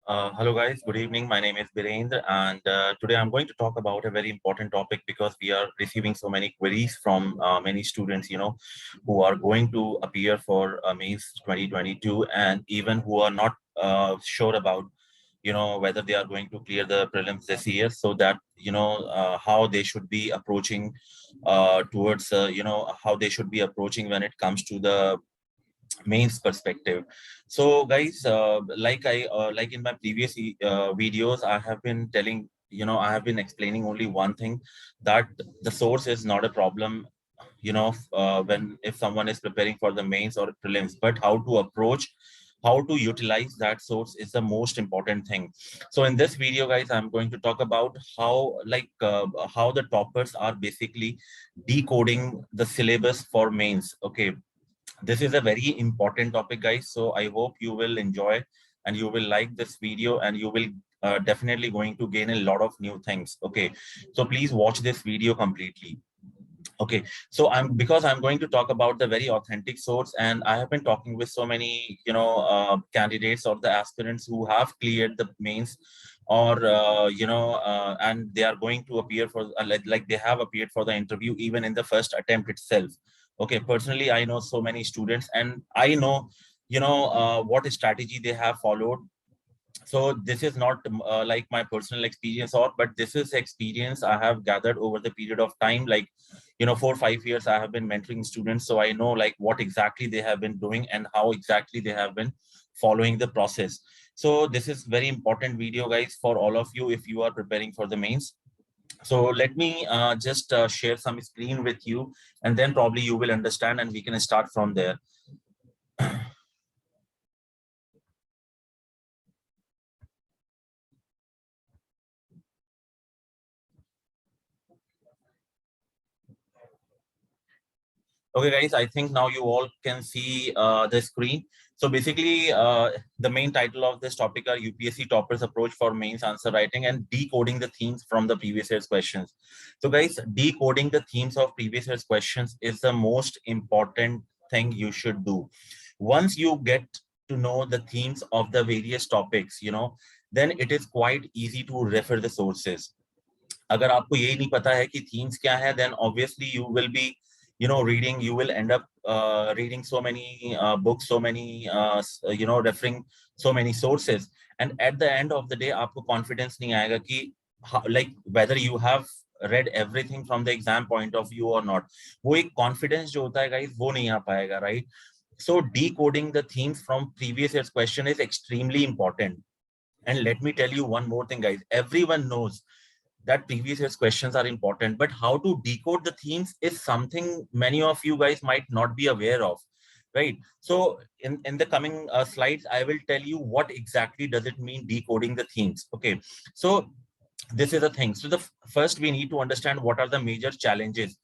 Hello guys, good evening. My name is Birendra and today I'm going to talk about a very important topic because we are receiving so many queries from many students, who are going to appear for Mains 2022 and even who are not sure about, whether they are going to clear the prelims this year so that, how they should be approaching towards, how they should be approaching when it comes to the mains perspective. So guys, like in my previous videos I have been telling, I have been explaining only one thing, that the source is not a problem, when if someone is preparing for the mains or prelims, but how to approach, how to utilize that source is the most important thing. So in this video guys, I'm going to talk about how the toppers are basically decoding the syllabus for mains. Okay, this is a very important topic guys, so I hope you will enjoy and you will like this video and you will definitely going to gain a lot of new things. Okay, so please watch this video completely. Okay, so I'm going to talk about the very authentic source, and I have been talking with so many candidates or the aspirants who have cleared the mains, or and they are going to appear for like they have appeared for the interview even in the first attempt itself. Okay, personally I know so many students and I know what strategy they have followed. So this is not like my personal experience, or but this is experience I have gathered over the period of time, like 4 5 years I have been mentoring students, so I know like what exactly they have been doing and how exactly they have been following the process. So this is very important video guys for all of you if you are preparing for the mains. So let me just share some screen with you, and then probably you will understand and we can start from there. Okay, guys, I think now you all can see the screen. So basically, the main title of this topic are UPSC toppers approach for mains answer writing and decoding the themes from the previous year's questions. So guys, decoding the themes of previous year's questions is the most important thing you should do. Once you get to know the themes of the various topics, then it is quite easy to refer the sources. अगर आपको ये नहीं पता है कि themes क्या है, then obviously you will be reading, you will end up reading so many books, so many referring so many sources, and at the end of the day आपको confidence नहीं आएगा कि like whether you have read everything from the exam point of view or not. वो एक confidence जो होता है guys वो नहीं आ पाएगा, right? So decoding the themes from previous year's question is extremely important. And let me tell you one more thing guys, everyone knows that previous year's questions are important, but how to decode the themes is something many of you guys might not be aware of, right? So in the coming slides, I will tell you what exactly does it mean decoding the themes. Okay, so this is the thing. So first we need to understand what are the major challenges.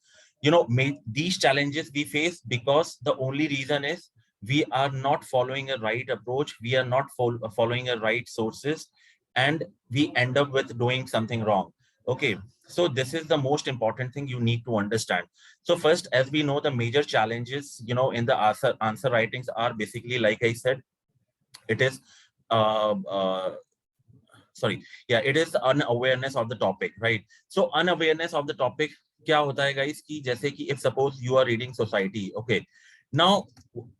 These challenges we face because the only reason is we are not following a right approach, we are not following a right sources, and we end up with doing something wrong. Okay, so this is the most important thing you need to understand. So first, as we know, the major challenges, in the answer writings are basically, like I said, it is, sorry, yeah, it is unawareness of the topic, right? So unawareness of the topic, क्या होता है guys कि जैसे कि if suppose you are reading society, okay, now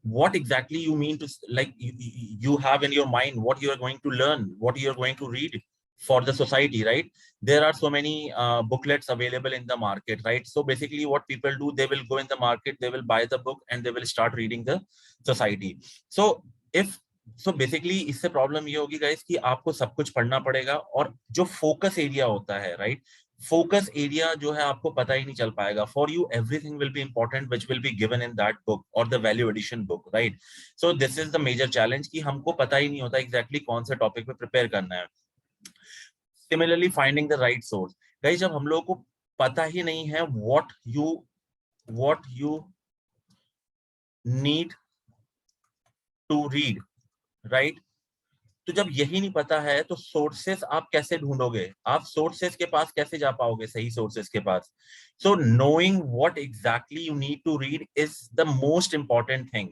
what exactly you mean to like you have in your mind what you are going to learn, what you are going to read for the society, right? There are so many booklets available in the market, right? So basically what people do, they will go in the market, they will buy the book and they will start reading the society. So if so basically इससे problem ये होगी guys कि आपको सब कुछ पढ़ना पड़ेगा और जो फोकस एरिया होता है, राइट, फोकस एरिया जो है आपको पता ही नहीं चल पाएगा. For you everything will be important which will be given in that book और the value addition book, right? So this is the major challenge कि हमको पता ही नहीं होता एग्जैक्टली कौन से टॉपिक पे प्रिपेयर करना है. Similarly finding the right source. Guys जब हम लोगों को पता ही नहीं है what you need to read, right? तो जब यही नहीं पता है तो सोर्सेस आप कैसे ढूंढोगे, आप सोर्सेस के पास कैसे जा पाओगे, सही सोर्सेस के पास? So knowing what exactly you need to read is the most important thing,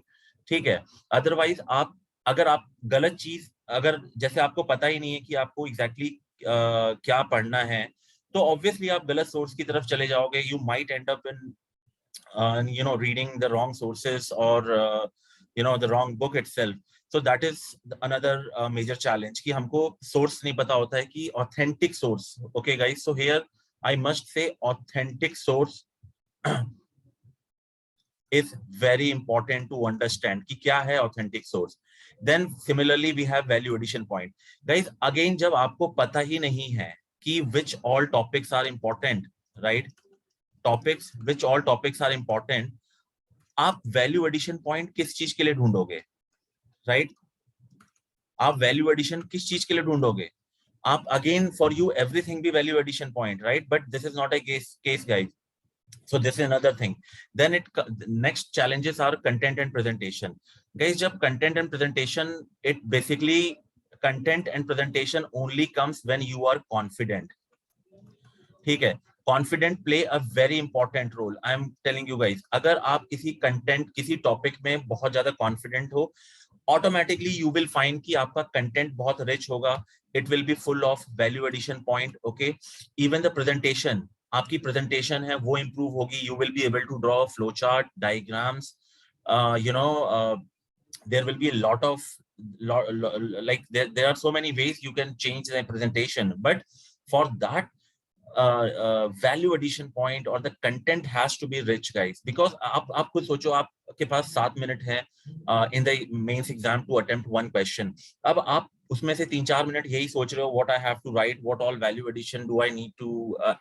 ठीक है? अदरवाइज आप अगर आप गलत चीज, अगर जैसे आपको पता ही नहीं है कि आपको एग्जैक्टली क्या पढ़ना है, तो ऑब्वियसली आप गलत सोर्स की तरफ चले जाओगे. You might and up in reading the wrong sources or the wrong book itself. So that is another major challenge कि हमको source नहीं पता होता है कि authentic source. Okay guys, so here I must say authentic source is very important to understand कि क्या है authentic source. Then similarly we have value addition point. Guys, again जब आपको पता ही नहीं है कि which all topics are important, right? which all topics are important, आप वैल्यू एडिशन पॉइंट किस चीज के लिए ढूंढोगे, राइट? आप वैल्यू एडिशन किस चीज के लिए ढूंढोगे? आप अगेन फॉर यू एवरीथिंग भी value addition point, right? But this is not a case guys. So this is another thing. Then next challenges are content and presentation. Guys, जब content and presentation, it basically content and presentation only comes when you are confident. ठीक है, confident play a very important role. I am telling you guys, अगर आप किसी content, किसी topic में बहुत ज्यादा कॉन्फिडेंट हो, ऑटोमेटिकली यू विल फाइंड कि आपका कंटेंट बहुत रिच होगा. It will be full of value addition point. Okay, even the presentation, आपकी प्रेजेंटेशन है वो इंप्रूव होगी. You will be able to draw flow chart, diagrams, there will be a lot of like there are so many ways you can change the presentation, but for that value addition point or the content has to be rich guys. Because आप खुद सोचो, आपके पास 7 minute है in the mains exam to attempt one question. अब आप उसमें से 3-4 minute यही सोच रहे हो, what I have to write, what all value addition do I need to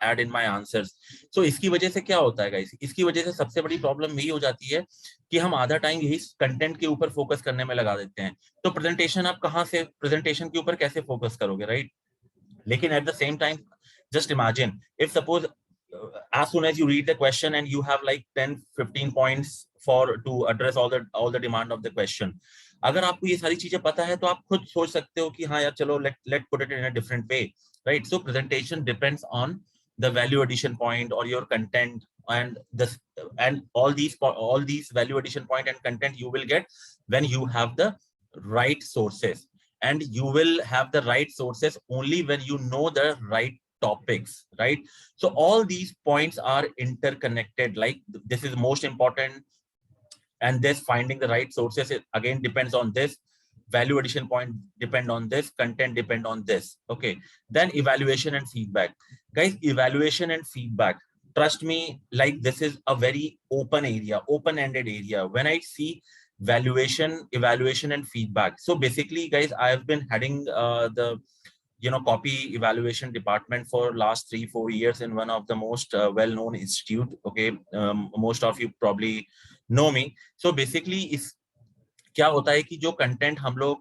add in my answers. So इसकी वजह से क्या होता है guys, इसकी वजह से सबसे बड़ी प्रॉब्लम यही हो जाती है कि हम आधा टाइम यही कंटेंट के ऊपर फोकस करने में लगा देते हैं. तो प्रेजेंटेशन आप कहाँ से, प्रेजेंटेशन के ऊपर कैसे फोकस करोगे, राइट? लेकिन at the same time just imagine if suppose as soon as you read the question and you have like 10-15 points for to address all the demand of the question. अगर आपको ये सारी चीजें पता है तो आप खुद सोच सकते हो कि हाँ यार चलो let put it in a different way, right? So presentation depends on the value addition point or your content, and this and all these value addition point and content you will get when you have the right sources. And you will have the right sources only when you know the right topics, right? So all these points are interconnected. Like this is most important, and this finding the right sources, it again depends on this. Value addition point depend on this, content depend on this. Okay, then evaluation and feedback. Guys, evaluation and feedback, trust me, like this is a very open area, open-ended area. When I see valuation, evaluation and feedback, so basically guys, I have been heading the copy evaluation department for last 3-4 years in one of the most well-known institute. Okay, most of you probably know me. So basically इस क्या होता है कि जो content हम लोग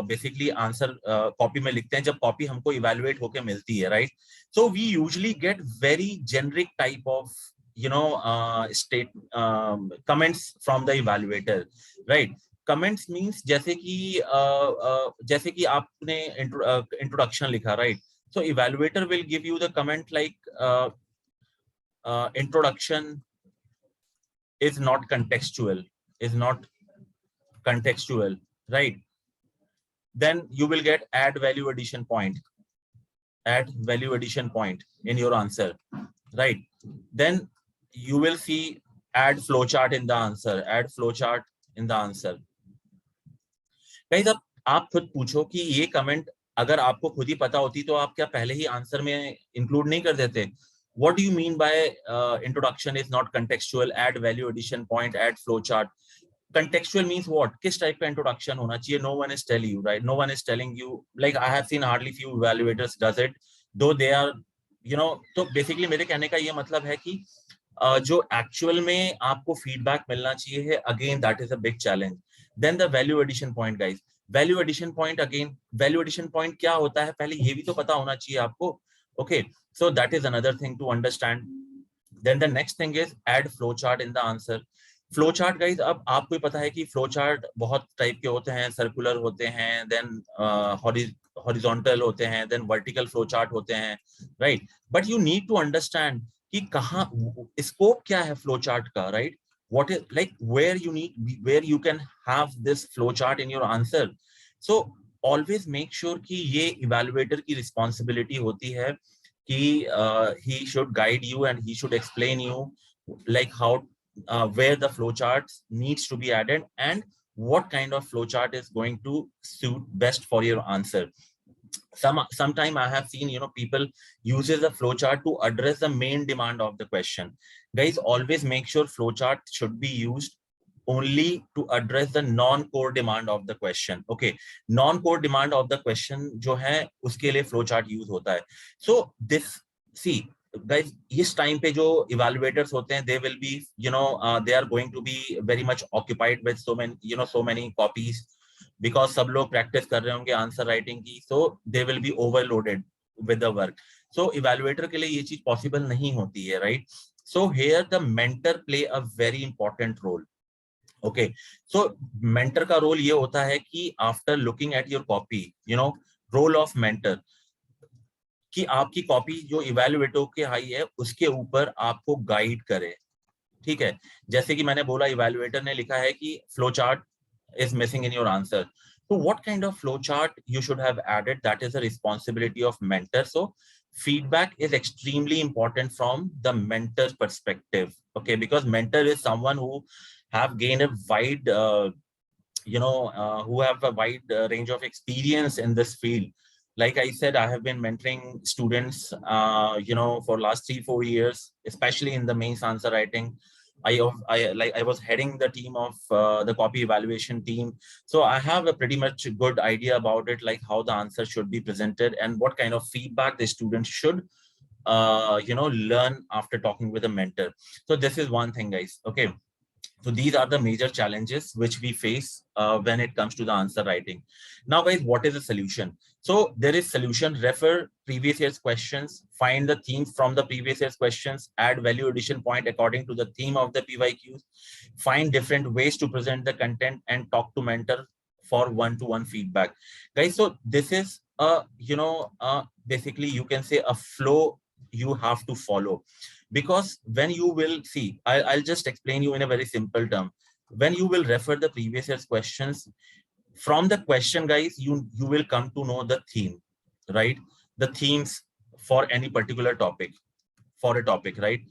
basically answer copy में लिखते हैं, जब कॉपी हमको इवैल्यूएट होके मिलती है, right? So we usually get very generic type of state comments from the evaluator, right? Comments means जैसे कि आपने इंट्रोडक्शन लिखा, right? So evaluator will give you the comment like introduction is not contextual, right? Then you will get add value addition point in your answer, right? Then you will see add flowchart in the answer. Guys, अब आप खुद पूछो कि ये comment अगर आपको खुद ही पता होती तो आप क्या पहले ही आंसर में इंक्लूड नहीं कर देते? What do you mean by introduction is not contextual, add value addition point, add flowchart? Contextual means what? किस टाइप का इंट्रोडक्शन होना चाहिए? No one is telling you, right? No one is telling you. Like I have seen hardly few evaluators does it, though they are, तो basically मेरे कहने का ये मतलब है कि जो एक्चुअल में आपको फीडबैक मिलना चाहिए है, again that is a big challenge. Then the value addition point guys, value addition point, again value addition point क्या होता है पहले ये भी तो पता होना चाहिए आपको. Okay, so that is another thing to understand. Then the next thing is add flow chart in the answer. Flow chart guys, अब आपको पता है कि फ्लो चार्ट बहुत टाइप के होते हैं, सर्कुलर होते हैं, देन हॉरिजॉन्टल होते हैं, देन वर्टिकल फ्लो चार्ट होते हैं, right? But you need to understand कि कहाँ स्कोप क्या है फ्लो चार्ट का, right? what is like where you can have this flow chart in your answer. So always make sure कि ये evaluator की responsibility होती है कि he should guide you and he should explain you like how where the flow chart needs to be added and what kind of flow chart is going to suit best for your answer. Sometime I have seen, people uses a flow chart to address the main demand of the question. Guys, always make sure flow chart should be used only to address the non-core demand of the question. Okay, non-core demand of the question जो है उसके लिए flow chart use होता है. So this, see guys, इस time पे जो evaluators होते हैं, they will be, they are going to be very much occupied with so many copies, because सब लोग practice कर रहे होंगे answer writing की, so they will be overloaded with the work. So evaluator के लिए ये चीज possible नहीं होती है, right? So here the mentor play a very important role. Okay, so mentor का role ये होता है कि after looking at your copy, role of mentor, कि आपकी कॉपी जो इवैल्यूएटर के हाई है उसके ऊपर आपको गाइड करे. ठीक है, जैसे कि मैंने बोला इवैल्यूएटर ने लिखा है कि flow chart is missing in your answer. So what kind of flow chart you should have added, that is a responsibility of mentor. So feedback is extremely important from the mentor's perspective. Okay, because mentor is someone who have gained a wide, who have a wide range of experience in this field. Like I said, I have been mentoring students, for last 3-4 years, especially in the mains answer writing. I was heading the team of the copy evaluation team. So I have a pretty much good idea about it, like how the answer should be presented and what kind of feedback the student should, learn after talking with a mentor. So this is one thing, guys. Okay. So these are the major challenges which we face when it comes to the answer writing. Now, guys, what is the solution? So there is solution: refer previous year's questions, find the theme from the previous year's questions, add value addition point according to the theme of the PYQs, find different ways to present the content, and talk to mentor for one-to-one feedback. Guys, so this is basically you can say a flow you have to follow. Because when you will see, I'll just explain you in a very simple term. When you will refer the previous year's questions, from the question, guys, you will come to know the theme, right? The themes for any particular topic, for a topic, right?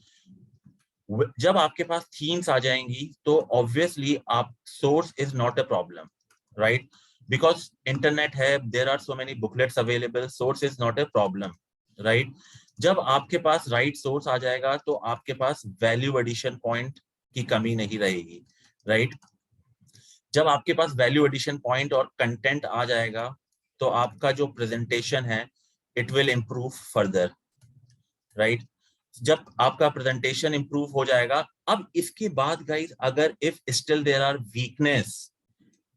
जब आपके पास themes आ जाएंगी, तो obviously source is not a problem, right? Because internet है, there are so many booklets available, source is not a problem, right? जब आपके पास right source आ जाएगा तो आपके पास वैल्यू एडिशन पॉइंट की कमी नहीं रहेगी, राइट? जब आपके पास वैल्यू एडिशन पॉइंट और कंटेंट आ जाएगा तो आपका जो प्रेजेंटेशन है it will improve further, right? जब आपका प्रेजेंटेशन इंप्रूव हो जाएगा, अब इसके बाद गाइस, अगर if still there are weakness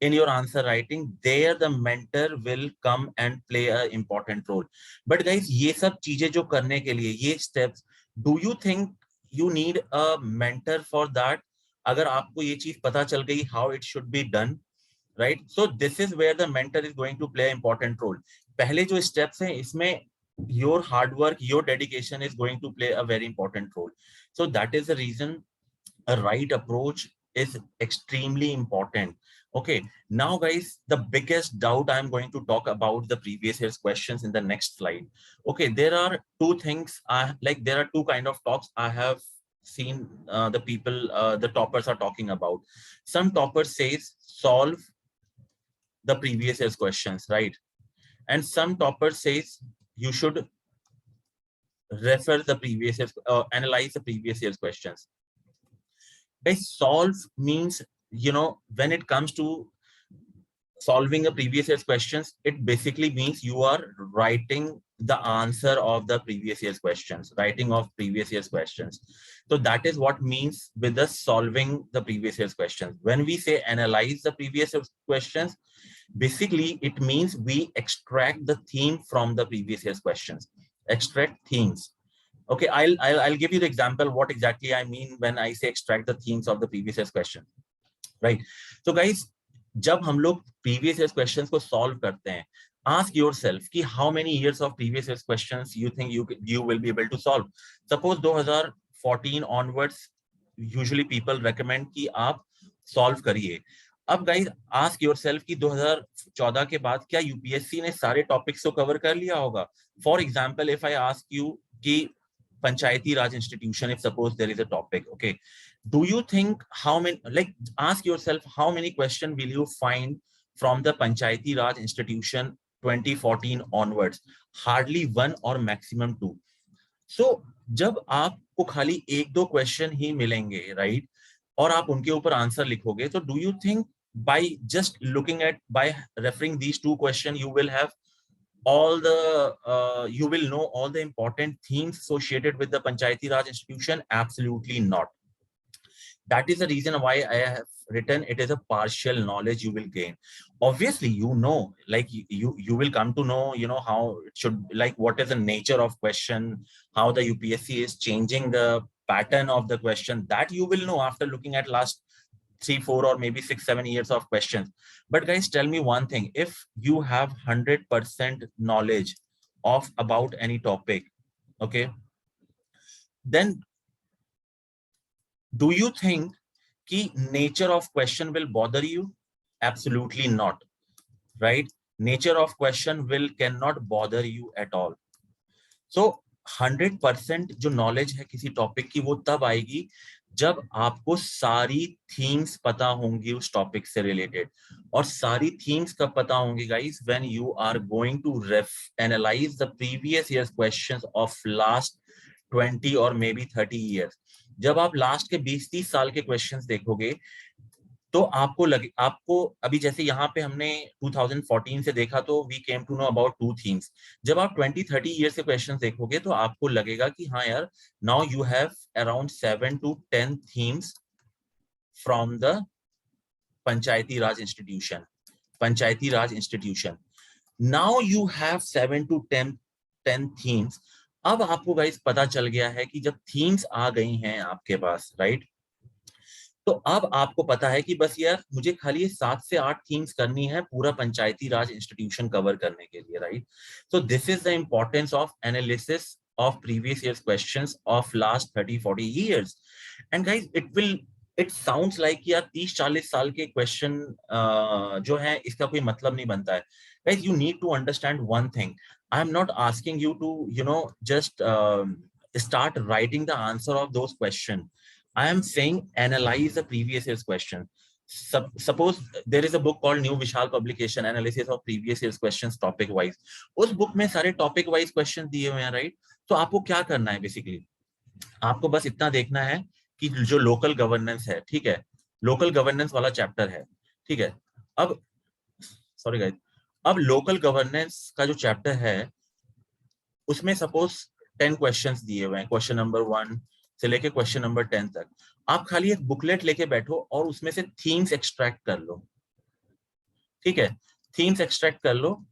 in your answer writing, there the mentor will come and play a important role. But guys, ये सब चीजें जो करने के लिए, ये steps, do you think you need a mentor for that? अगर आपको ये चीज पता चल गई how it should be done, right? So this is where the mentor is going to play an important role. पहले जो steps हैं इसमें your hard work, your dedication is going to play a very important role. So that is the reason a right approach is extremely important. Okay, now guys, the biggest doubt I'm going to talk about the previous year's questions in the next slide. Okay, there are two things, there are two kind of talks I have seen the people, the toppers are talking about. Some toppers says solve the previous year's questions, right? And some toppers says you should refer the previous year's, analyze the previous year's questions. Guys, solve means, when it comes to solving a previous year's questions, it basically means you are writing the answer of the previous year's questions, writing of previous year's questions. So that is what means with the solving the previous year's questions. When we say analyze the previous year's questions, basically it means we extract the theme from the previous year's questions, extract themes. Okay, I'll give you the example what exactly I mean when I say extract the themes of the previous year's question, right? So guys, जब हम लोग previous year's questions को solve करते हैं, ask yourself कि how many years of previous year's questions you think you will be able to solve. Suppose 2014 onwards usually people recommend कि आप solve करिए। अब गाइस आस्क योरसेल्फ कि 2014 के बाद क्या यूपीएससी ने सारे टॉपिक्स को कवर कर लिया होगा? For example if I ask you कि पंचायती Raj institution, if suppose there is a topic, okay, do you think how many, like ask yourself how many question will you find from the panchayati raj institution 2014 onwards? Hardly one or maximum two. So जब आपको खाली एक दो question ही मिलेंगे, right, और आप उनके ऊपर आंसर लिखोगे, तो do you think by just looking at, by referring these two questions, you will have all the you will know all the important themes associated with the Panchayati Raj institution? Absolutely not. That is the reason why I have written it is a partial knowledge you will gain. Obviously, like you will come to know, how it should, like what is the nature of question, how the UPSC is changing the pattern of the question, that you will know after looking at last 3, 4 or maybe 6, 7 years of questions. But guys, tell me one thing, if you have 100% knowledge of about any topic, okay, then do you think कि nature of question will bother you? Absolutely not, right? Nature of question cannot bother you at all. So 100% जो knowledge है किसी topic की, वो तब आएगी जब आपको सारी themes पता होंगी उस topic से related. और सारी themes कब पता होंगी guys? When you are going to analyze the previous year's questions of last 20 or maybe 30 years. जब आप लास्ट के 20-30 साल के क्वेश्चंस देखोगे, तो आपको अभी जैसे यहाँ पे हमने 2014 से देखा, तो we came to know about 2 themes. जब आप 20-30 ईयर्स के क्वेश्चंस देखोगे, तो आपको लगेगा कि हाँ यार, now you have around 7 to 10 themes from the Panchayati Raj institution. Now you have 7 to 10 themes. अब आपको गाइस पता चल गया है कि जब थीम्स आ गई हैं आपके पास, राइट, तो अब आपको पता है कि बस यार मुझे खाली 7 से 8 थीम्स करनी है पूरा पंचायती राज इंस्टीट्यूशन कवर करने के लिए, right. So this is the importance of analysis of previous years questions of last 30-40 years. And guys it sounds like यार 30-40 साल के क्वेश्चन जो है इसका कोई मतलब नहीं बनता है. Guys you need to understand one thing. I am not asking you to, just start writing the answer of those questions. I am saying analyze the previous year's question. Suppose there is a book called New Vishal Publication, Analysis of Previous Year's Questions Topic Wise. उस book में सारे topic wise questions दिए हुए हैं, right? तो आपको क्या करना है basically? आपको बस इतना देखना है कि जो local governance है, ठीक है, local governance वाला chapter है, ठीक है. अब sorry guys, अब लोकल गवर्नेंस का जो चैप्टर है उसमें सपोज 10 क्वेश्चंस दिए हुए हैं, क्वेश्चन नंबर 1 से लेके क्वेश्चन नंबर 10 तक. आप खाली एक बुकलेट लेके बैठो और उसमें से थीम्स एक्सट्रैक्ट कर लो, ठीक है, थीम्स एक्सट्रैक्ट कर लो,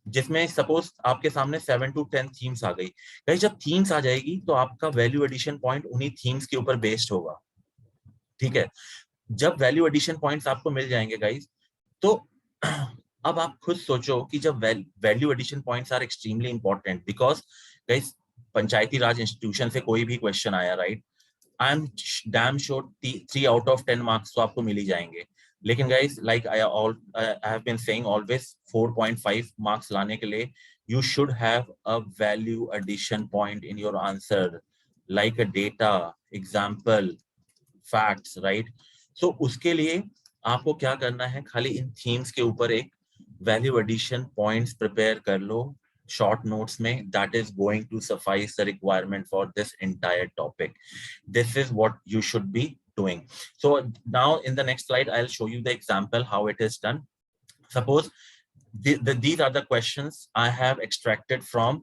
जिसमें सपोज आपके सामने 7 to 10 थीम्स आ गई. गाइस जब थीम्स आ जाएगी तो आपका वैल्यू एडिशन पॉइंट उन्हीं थीम्स के ऊपर बेस्ड होगा, ठीक है. जब वैल्यू एडिशन पॉइंट्स आपको मिल जाएंगे गाइस, तो अब आप खुद सोचो कि जब value addition points are extremely important, because guys Panchayati Raj institution से कोई भी क्वेश्चन आया, right, I am damn sure 3 out of 10 marks तो आपको मिल ही जाएंगे. लेकिन guys like I have been saying always, 4.5 marks लाने के लिए you should have a value addition point in your answer, like a data, example, facts, right. So उसके लिए आपको क्या करना है, खाली इन थीम्स के ऊपर एक वैल्यू एडिशन पॉइंट्स प्रिपेयर कर लो शॉर्ट नोट्स में. That is going to suffice the requirement for this entire topic. This is what you should be doing. So now in the next slide I'll show you the example how it is done. Suppose these are the questions I have extracted from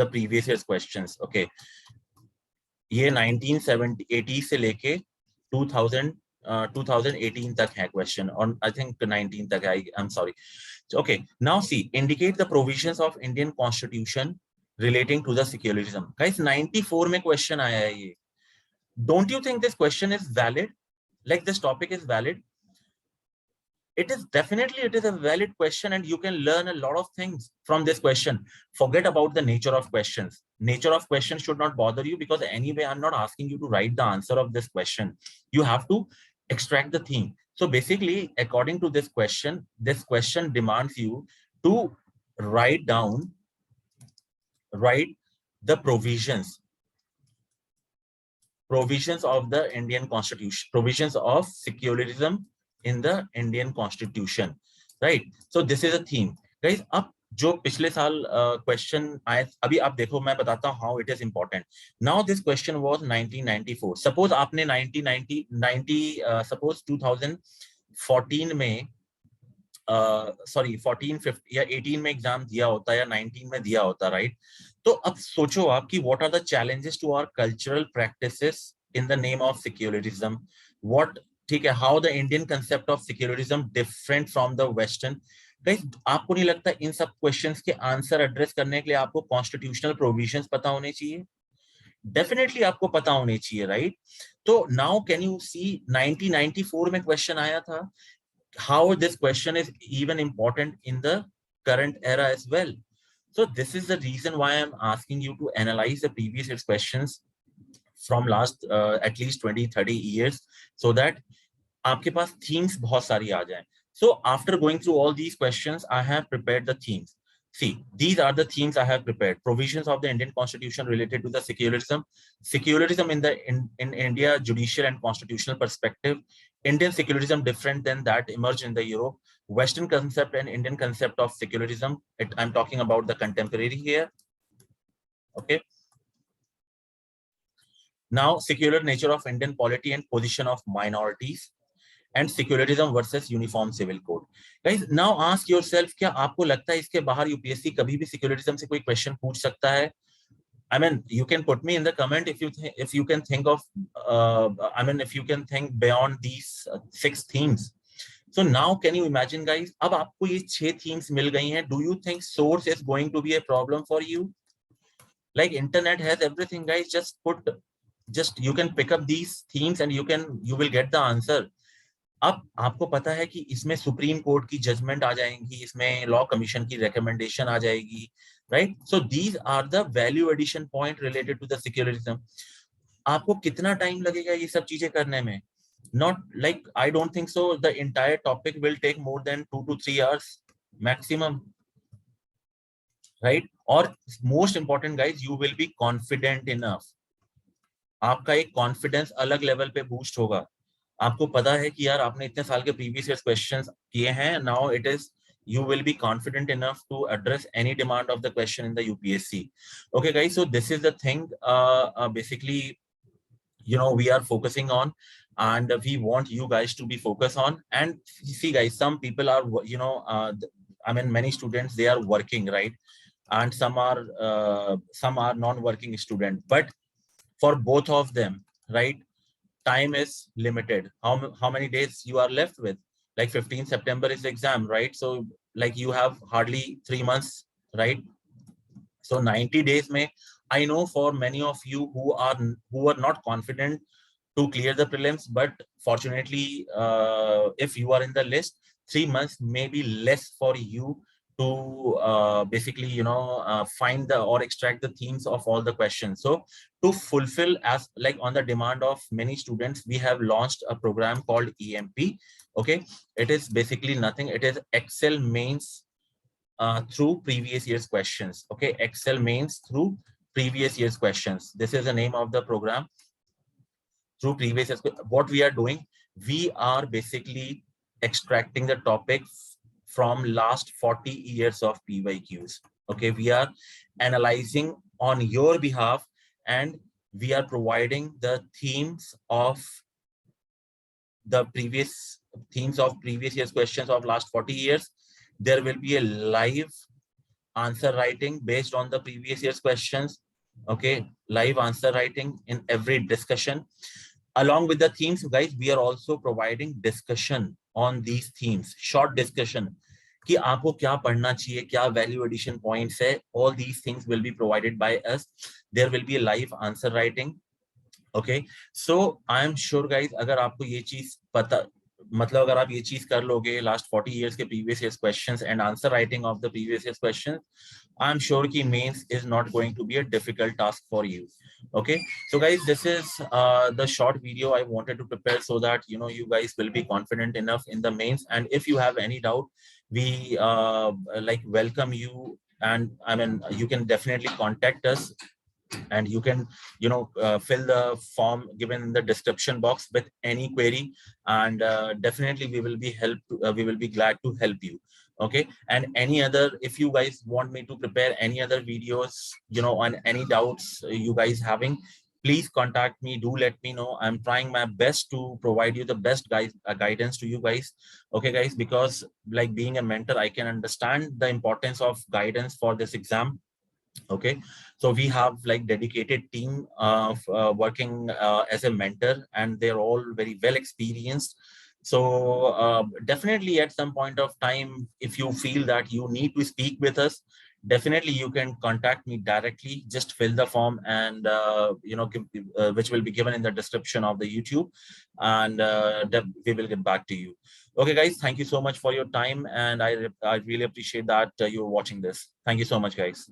the previous year's questions. Okay, ये 1980 से लेके 2018 तक है question, और I think 19 तक है, I am sorry. Okay, now see, indicate the provisions of Indian Constitution relating to the secularism. Guys 94 में question आया है ये. Don't you think this question is valid? Like this topic is valid? it is definitely, it is a valid question and you can learn a lot of things from this question. Forget about the nature of questions. Nature of questions should not bother you, because anyway, I'm not asking you to write the answer of this question. You have to extract the theme. So basically, according to this question demands you to write down, write the provisions of the Indian Constitution, provisions of secularism in the Indian Constitution, right? So this is a theme, guys. अब जो पिछले साल question आए, अभी आप देखो, मैं बताता हूँ how it is important. Now this question was 1994. Suppose आपने suppose 2014 में सॉरी 14 15 या 18 में एग्जाम दिया होता या 19 में दिया होता, राइट? तो अब सोचो आप कि what are the challenges to our cultural practices in the name of secularism. What, ठीक है, how the Indian concept of secularism different from the western. Guys, आपको नहीं लगता इन सब क्वेश्चंस के आंसर एड्रेस करने के लिए आपको कॉन्स्टिट्यूशनल प्रोविजंस पता होने चाहिए? डेफिनेटली आपको पता होने चाहिए, राइट? तो नाउ कैन यू सी 1994 में क्वेश्चन आया था. How this question is even important in the current era as well. So this is the reason why I'm asking you to analyze the previous year's questions from last at least 20-30 years, so that आपके पास themes बहुत सारी आ जाएं. So after going through all these questions, I have prepared the themes. See, these are the themes I have prepared. Provisions of the Indian Constitution related to the secularism in India, judicial and constitutional perspective. Indian secularism different than that emerged in the Europe. Western concept and Indian concept of secularism. I'm talking about the contemporary here. Okay. Now, secular nature of Indian polity and position of minorities. And secularism versus uniform civil code. Guys, now ask yourself, क्या आपको लगता है इसके बाहर UPSC कभी भी secularism से कोई क्वेश्चन पूछ सकता है? I mean, you can put me in the comment if you can think of if you can think beyond these 6 themes. So now can you imagine, guys, अब आपको ये 6 themes मिल गई हैं. Do you think source is going to be a problem for you? Like internet has everything, guys. Just you can pick up these themes and you will get the answer. अब आपको पता है कि इसमें Supreme Court की judgement आ जाएंगी, इसमें लॉ कमीशन की रिकमेंडेशन आ जाएगी, right? So these are the value addition point related to the secularism. आपको कितना टाइम लगेगा ये सब चीजें करने में? Not like, I don't think so the entire topic will take more than 2 to 3 hours maximum, right? और most important guys, you will be confident enough. आपका एक कॉन्फिडेंस अलग लेवल पे बूस्ट होगा. आपको पता है कि यार आपने इतने साल के प्रीवियस ईयर क्वेश्चंस किए हैं. Now it is, you will be confident enough to address any demand of the question in the UPSC. Okay guys, so this is the thing basically, you know, we are focusing on, and we want you guys to be focused on. And see guys, some people are, you know, I mean many students, they are working, right? And some are non-working student, but for both of them, right, time is limited. How many days you are left with? Like 15 September is the exam, right? So like you have hardly 3 months, right? So 90 days may, I know for many of you who are not confident to clear the prelims, but fortunately if you are in the list, 3 months may be less for you to basically, you know, find the or extract the themes of all the questions. So to fulfill, as like on the demand of many students, we have launched a program called EMP. Okay, it is basically nothing. It is Excel Mains through previous year's questions. Okay, Excel Mains through previous year's questions. This is the name of the program. Through previous years, what we are doing, we are basically extracting the topic from last 40 years of PYQs. Okay, we are analyzing on your behalf, and we are providing the themes of the previous year's questions of last 40 years. There will be a live answer writing based on the previous year's questions. Okay, live answer writing in every discussion. Along with the themes, guys, we are also providing discussion on these themes, short discussion. कि आपको क्या पढ़ना चाहिए, क्या value addition points है, all these things will be provided by us. There will be a live answer writing. Okay, so I am sure guys, अगर आपको ये चीज पता, मतलब अगर आप ये चीज कर लोगे, लास्ट 40 years के previous years questions and answer writing of the previous years questions, I'm sure कि mains is not going to be a difficult task for you. Okay, so guys, this is the short video I wanted to prepare so that you guys will be confident enough in the mains. And if you have any doubt, we like welcome you, and I mean you can definitely contact us, and you can fill the form given in the description box with any query, and definitely we will be glad to help you. Okay, and any other, if you guys want me to prepare any other videos on any doubts you guys having, please contact me. Do let me know. I'm trying my best to provide you the best guidance to you guys. Okay guys, because like being a mentor, I can understand the importance of guidance for this exam. Okay, so we have like dedicated team of working as a mentor, and they're all very well experienced. So definitely at some point of time, if you feel that you need to speak with us, definitely you can contact me directly. Just fill the form, and which will be given in the description of the YouTube, and we will get back to you. Okay guys, thank you so much for your time, and I really appreciate that you're watching this. Thank you so much guys.